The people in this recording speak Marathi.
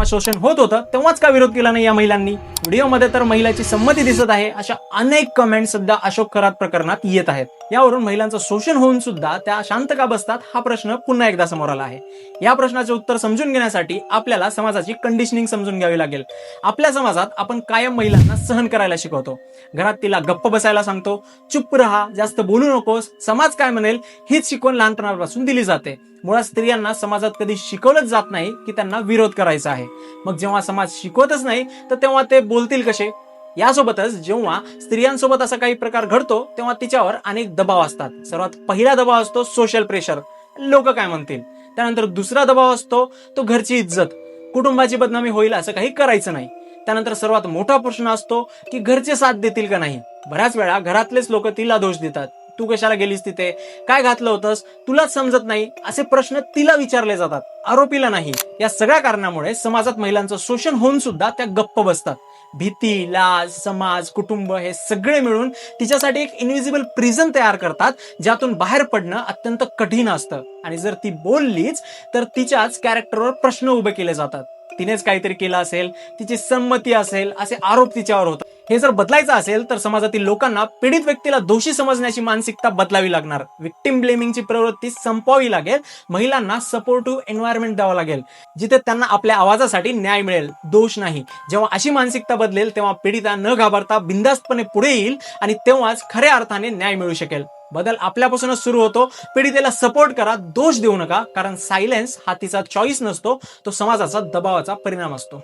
शोषण होत होतं तेव्हाच का विरोध केला नाही या महिलांनी? व्हिडिओमध्ये तर महिलाची संमती दिसत आहे अशा अनेक कमेंट सध्या अशोक खरात प्रकरणात येत आहेत. यावरून महिलांचं शोषण होऊन सुद्धा त्या शांत का बसतात हा प्रश्न पुन्हा एकदा समोर आला आहे. या प्रश्नाचे उत्तर समजून घेण्यासाठी आपल्याला समाजाची कंडिशनिंग समजून घ्यावी लागेल. आपल्या समाजात आपण कायम महिलांना सहन करायला शिकवतो. घरात तिला गप्प बसायला सांगतो, चुप रहा, जास्त बोलू नकोस, समाज काय म्हणेल हीच शिकवण लहानपणापासून दिली जाते. मुळात स्त्रियांना समाजात कधी शिकवलंच जात नाही की त्यांना विरोध करायचा आहे. मग जेव्हा समाज शिकवतच नाही तर तेव्हा ते बोलतील कसे? यासोबतच जेव्हा स्त्रियांसोबत असा काही प्रकार घडतो तेव्हा तिच्यावर अनेक दबाव असतात. सर्वात पहिला दबाव असतो सोशल प्रेशर, लोक काय म्हणतील. त्यानंतर दुसरा दबाव असतो तो घरची इज्जत, कुटुंबाची बदनामी होईल असं काही करायचं नाही. त्यानंतर सर्वात मोठा प्रश्न असतो की घरचे साथ देतील का नाही. बऱ्याच वेळा घरातलेच लोक तिला दोष देतात. तू कशाला गेलीस तिथे, काय घातलं होतंस, तुलाच समजत नाही, असे प्रश्न तिला विचारले जातात, आरोपीला नाही. या सगळ्या कारणामुळे समाजात महिलांचं शोषण होऊन सुद्धा त्या गप्प बसतात. भीती, लाज, समाज, कुटुंब हे सगळे मिळून तिच्यासाठी एक इनविजिबल प्रिझन तयार करतात, ज्यातून बाहेर पडणं अत्यंत कठीण असतं. आणि जर ती बोललीच तर तिच्याच कॅरेक्टरवर प्रश्न उभे केले जातात. तिनेच काहीतरी केलं असेल, तिची संमती असेल असे आरोप तिच्यावर होतात. हे जर बदलायचं असेल तर समाजातील लोकांना पीडित व्यक्तीला दोषी समजण्याची मानसिकता बदलावी लागणार. विक्टिम ब्लेमिंगची प्रवृत्ती संपवावी लागेल. महिलांना सपोर्टिव्ह एन्व्हायरमेंट द्यावं लागेल, जिथे त्यांना आपल्या आवाजासाठी न्याय मिळेल, दोष नाही. जेव्हा अशी मानसिकता बदलेल तेव्हा पीडिता न घाबरता बिनधास्तपणे पुढे येईल आणि तेव्हाच खऱ्या अर्थाने न्याय मिळू शकेल. बदल आपल्यापासूनच सुरू होतो. पीडितेला सपोर्ट करा, दोष देऊ नका, कारण सायलेन्स हा तिचा चॉईस नसतो, तो समाजाचा दबावाचा परिणाम असतो.